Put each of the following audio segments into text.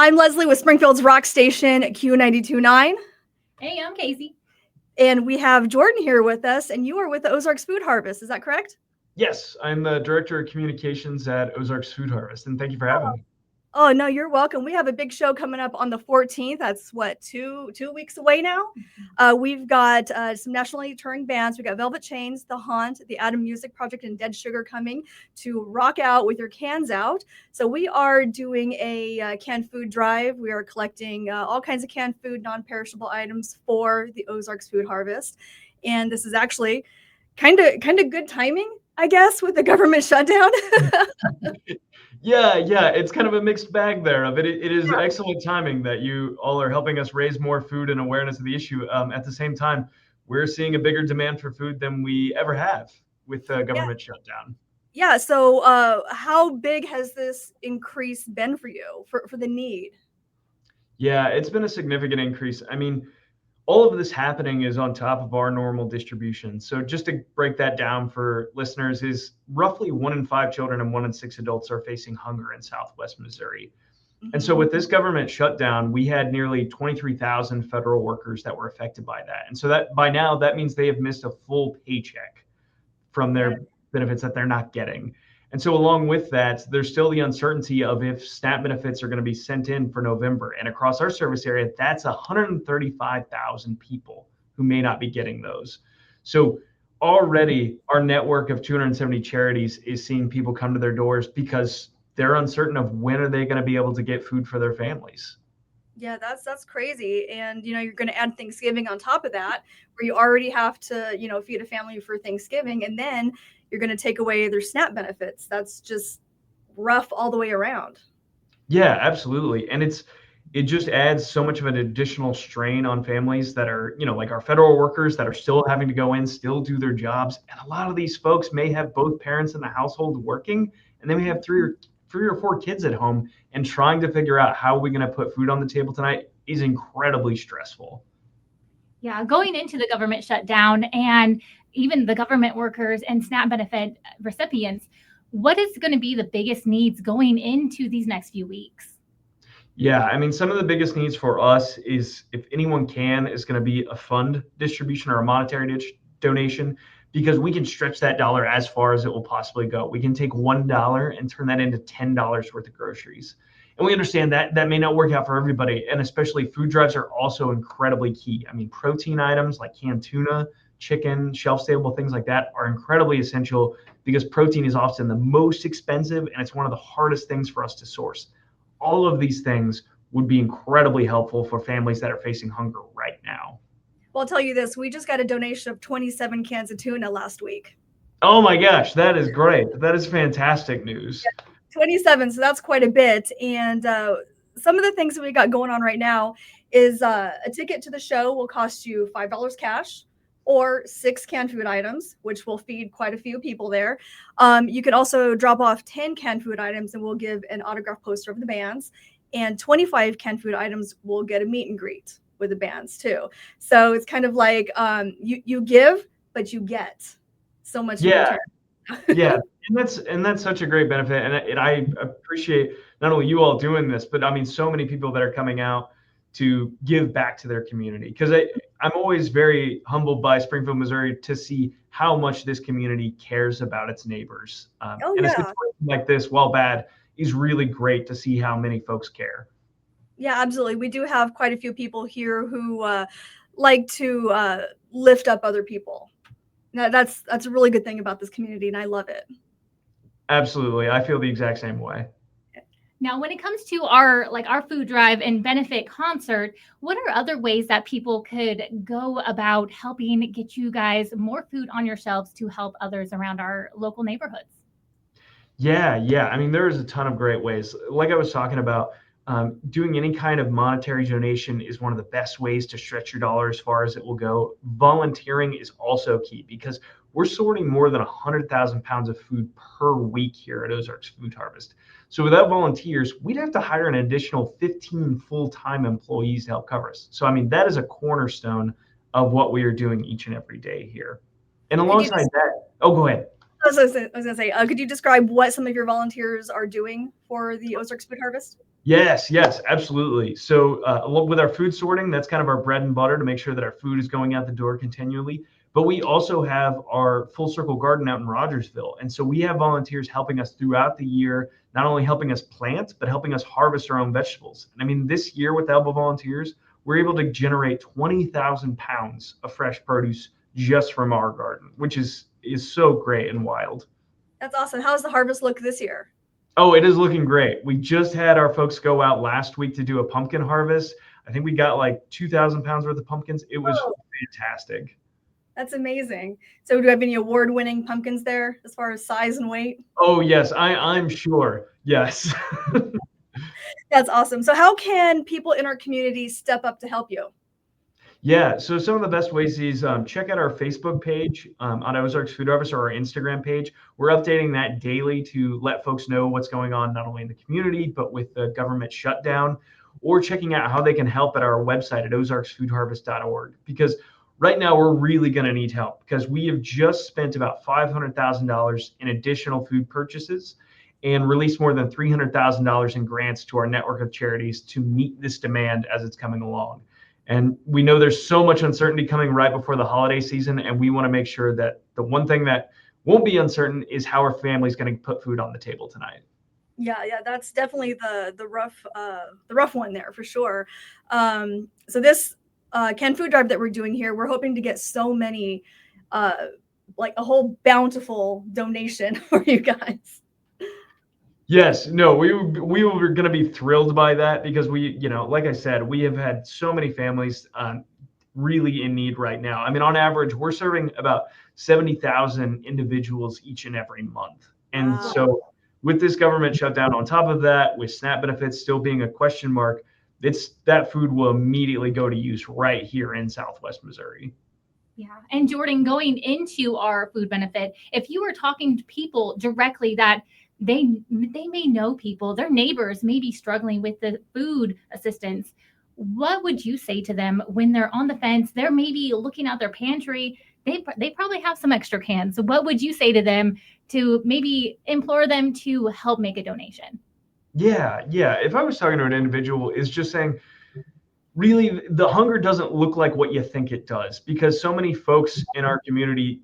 I'm Leslie with Springfield's Rock Station Q92.9. Hey, I'm Casey. And we have Jordan here with us, and you are with the Ozarks Food Harvest. Is that correct? Yes, I'm the Director of Communications at Ozarks Food Harvest, and thank you for having me. Oh, no, you're welcome. We have a big show coming up on the 14th. That's what, two weeks away now. We've got some nationally touring bands. We got Velvet Chains, The Haunt, the Adam Music Project, and Dead Sugar coming to rock out with your cans out. So we are doing a canned food drive. We are collecting all kinds of canned food, non-perishable items for the Ozarks Food Harvest. And this is actually kind of good timing, I guess, with the government shutdown. Yeah, it's kind of a mixed bag there of it. It is excellent timing that you all are helping us raise more food and awareness of the issue. At the same time, we're seeing a bigger demand for food than we ever have with the government shutdown. Yeah, so how big has this increase been for you, for the need? Yeah, it's been a significant increase. I mean, all of this happening is on top of our normal distribution. So just to break that down for listeners, is roughly 1 in 5 children and 1 in 6 adults are facing hunger in Southwest Missouri. Mm-hmm. And so with this government shutdown, we had nearly 23,000 federal workers that were affected by that. And so that by now, that means they have missed a full paycheck from their benefits that they're not getting. And so along with that, there's still the uncertainty of if SNAP benefits are going to be sent in for November. And across our service area, that's 135,000 people who may not be getting those. So already our network of 270 charities is seeing people come to their doors because they're uncertain of when are they going to be able to get food for their families. Yeah, that's crazy. And, you're going to add Thanksgiving on top of that, where you already have to, feed a family for Thanksgiving. And then you're going to take away their SNAP benefits. That's just rough all the way around. Yeah, absolutely. And it just adds so much of an additional strain on families that are, like our federal workers that are still having to go in, still do their jobs. And a lot of these folks may have both parents in the household working, and then we have three or four kids at home, and trying to figure out how we're going to put food on the table tonight is incredibly stressful. Yeah, going into the government shutdown and even the government workers and SNAP benefit recipients, what is going to be the biggest needs going into these next few weeks? Yeah, I mean, some of the biggest needs for us is, if anyone can, is going to be a fund distribution or a monetary donation, because we can stretch that dollar as far as it will possibly go. We can take $1 and turn that into $10 worth of groceries. And we understand that that may not work out for everybody, and especially food drives are also incredibly key. I mean, protein items like canned tuna, chicken, shelf-stable things like that are incredibly essential because protein is often the most expensive and it's one of the hardest things for us to source. All of these things would be incredibly helpful for families that are facing hunger right now. Well, I'll tell you this, we just got a donation of 27 cans of tuna last week. Oh my gosh, that is great. That is fantastic news. Yeah, 27, so that's quite a bit. And some of the things that we got going on right now is a ticket to the show will cost you $5 cash or 6 canned food items, which will feed quite a few people there. You can also drop off 10 canned food items and we'll give an autograph poster of the bands. And 25 canned food items will get a meet and greet with the bands too. So it's kind of like you give, but you get so much. Yeah. Yeah. And that's such a great benefit. And I appreciate not only you all doing this, but I mean, so many people that are coming out to give back to their community. Because I'm always very humbled by Springfield, Missouri, to see how much this community cares about its neighbors. And a situation like this, while bad, is really great to see how many folks care. Yeah, absolutely. We do have quite a few people here who like to lift up other people. Now, that's a really good thing about this community, and I love it. Absolutely. I feel the exact same way. Now, when it comes to our food drive and benefit concert, what are other ways that people could go about helping get you guys more food on your shelves to help others around our local neighborhoods? Yeah. I mean, there is a ton of great ways. Like I was talking about, doing any kind of monetary donation is one of the best ways to stretch your dollar as far as it will go. Volunteering is also key because we're sorting more than 100,000 pounds of food per week here at Ozarks Food Harvest. So without volunteers, we'd have to hire an additional 15 full-time employees to help cover us. So, I mean, that is a cornerstone of what we are doing each and every day here. And alongside that, go ahead. I was going to say, could you describe what some of your volunteers are doing for the Ozarks Food Harvest? Yes, yes, absolutely. So, along with our food sorting, that's kind of our bread and butter to make sure that our food is going out the door continually. But we also have our full circle garden out in Rogersville. And so we have volunteers helping us throughout the year, not only helping us plant, but helping us harvest our own vegetables. And I mean, this year with the help of volunteers, we're able to generate 20,000 pounds of fresh produce just from our garden, which is so great and wild. That's awesome. How's the harvest look this year? Oh, it is looking great. We just had our folks go out last week to do a pumpkin harvest. I think we got like 2,000 pounds worth of pumpkins. It was Oh, fantastic. that's amazing. So do you have any award-winning pumpkins there as far as size and weight? Oh, yes, I'm sure. Yes. That's awesome. So how can people in our community step up to help you? Yeah, so some of the best ways is check out our Facebook page on Ozarks Food Harvest or our Instagram page. We're updating that daily to let folks know what's going on, not only in the community, but with the government shutdown, or checking out how they can help at our website at ozarksfoodharvest.org. Because right now we're really going to need help because we have just spent about $500,000 in additional food purchases and released more than $300,000 in grants to our network of charities to meet this demand as it's coming along. And we know there's so much uncertainty coming right before the holiday season, and we want to make sure that the one thing that won't be uncertain is how our family's going to put food on the table tonight. Yeah, that's definitely the rough one there for sure. So this canned food drive that we're doing here, we're hoping to get so many, uh, like a whole bountiful donation for you guys. Yes, no, we were going to be thrilled by that because like I said, we have had so many families really in need right now. I mean, on average, we're serving about 70,000 individuals each and every month. And Wow. so with this government shutdown on top of that, with SNAP benefits still being a question mark, that food will immediately go to use right here in Southwest Missouri. Yeah. And Jordan, going into our food benefit, if you were talking to people directly that they may know people, their neighbors may be struggling with the food assistance, what would you say to them when they're on the fence? They're maybe looking at their pantry. They probably have some extra cans. So what would you say to them to maybe implore them to help make a donation? Yeah, yeah. If I was talking to an individual, is just saying, really, the hunger doesn't look like what you think it does because so many folks in our community,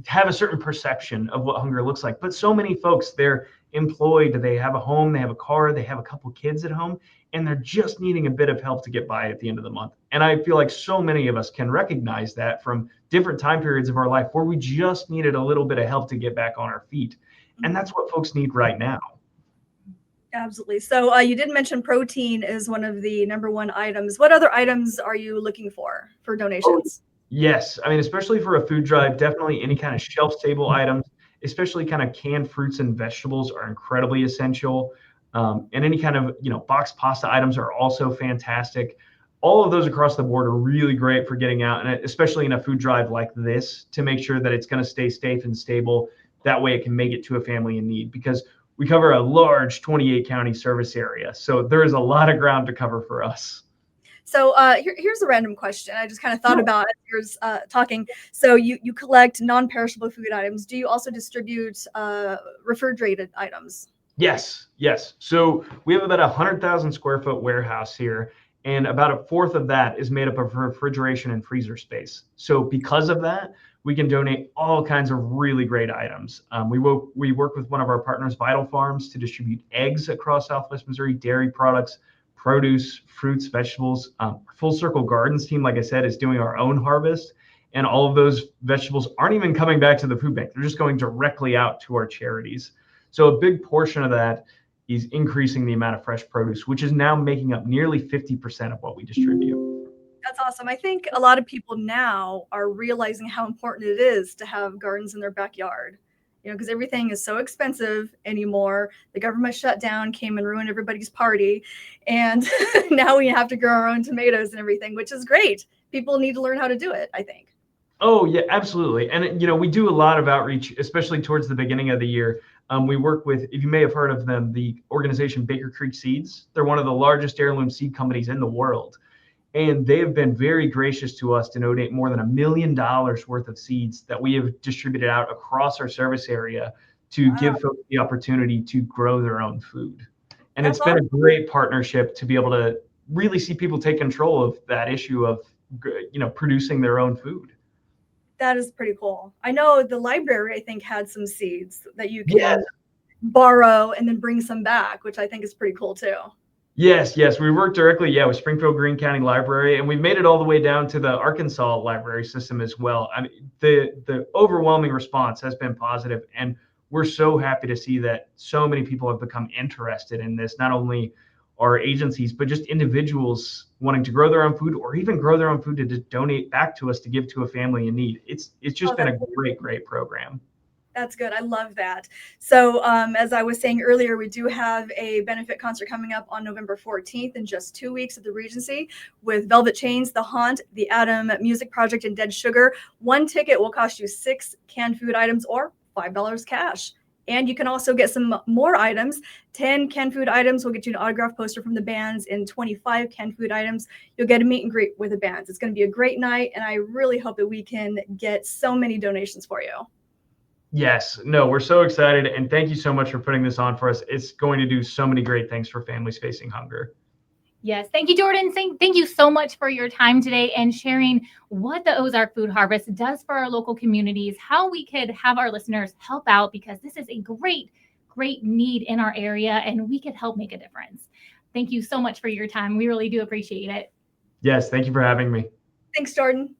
have a certain perception of what hunger looks like. But so many folks, they're employed, they have a home, they have a car, they have a couple kids at home, and they're just needing a bit of help to get by at the end of the month. And I feel like so many of us can recognize that from different time periods of our life where we just needed a little bit of help to get back on our feet. And that's what folks need right now. Absolutely. So you did mention protein is one of the number one items. What other items are you looking for donations? Yes, I mean, especially for a food drive, definitely any kind of shelf-stable items, especially kind of canned fruits and vegetables are incredibly essential. And any kind of, boxed pasta items are also fantastic. All of those across the board are really great for getting out, and especially in a food drive like this, to make sure that it's going to stay safe and stable. That way it can make it to a family in need because we cover a large 28 county service area. So there is a lot of ground to cover for us. So here's a random question. I just kind of thought about as you were talking. So you collect non-perishable food items. Do you also distribute refrigerated items? Yes, yes. So we have about 100,000 square foot warehouse here, and about a fourth of that is made up of refrigeration and freezer space. So because of that, we can donate all kinds of really great items. We work with one of our partners, Vital Farms, to distribute eggs across Southwest Missouri, dairy products, produce, fruits, vegetables. Full Circle Gardens team, like I said, is doing our own harvest, and all of those vegetables aren't even coming back to the food bank. They're just going directly out to our charities. So a big portion of that is increasing the amount of fresh produce, which is now making up nearly 50% of what we distribute. That's awesome. I think a lot of people now are realizing how important it is to have gardens in their backyard. Because everything is so expensive anymore. The government shutdown came and ruined everybody's party. And now we have to grow our own tomatoes and everything, which is great. People need to learn how to do it, I think. Oh, yeah, absolutely. And, we do a lot of outreach, especially towards the beginning of the year. We work with, if you may have heard of them, the organization Baker Creek Seeds. They're one of the largest heirloom seed companies in the world. And they have been very gracious to us to donate more than $1 million worth of seeds that we have distributed out across our service area to give folks the opportunity to grow their own food. And That's it's been a awesome. great partnership to be able to really see people take control of that issue of, producing their own food. That is pretty cool. I know the library, I think, had some seeds that you Yes. can borrow and then bring some back, which I think is pretty cool too. Yes, yes. We work directly, with Springfield Greene County Library, and we've made it all the way down to the Arkansas library system as well. I mean, the overwhelming response has been positive, and we're so happy to see that so many people have become interested in this. Not only our agencies, but just individuals wanting to grow their own food, or even grow their own food to donate back to us to give to a family in need. It's Oh, just been a great program. that's good. I love that. So, as I was saying earlier, we do have a benefit concert coming up on November 14th in just 2 weeks at the Regency with Velvet Chains, The Haunt, the Adam Music Project, and Dead Sugar. One ticket will cost you 6 canned food items or $5 cash. And you can also get some more items. 10 canned food items will get you an autograph poster from the bands, and 25 canned food items, you'll get a meet and greet with the bands. It's going to be a great night, and I really hope that we can get so many donations for you. Yes, no, we're so excited, and thank you so much for putting this on for us. It's going to do so many great things for families facing hunger. Yes. Thank you, Jordan. Thank you so much for your time today and sharing what the Ozark Food Harvest does for our local communities, how we could have our listeners help out, because this is a great need in our area and we could help make a difference. Thank you so much for your time. We really do appreciate it. Yes, thank you for having me. Thanks, Jordan.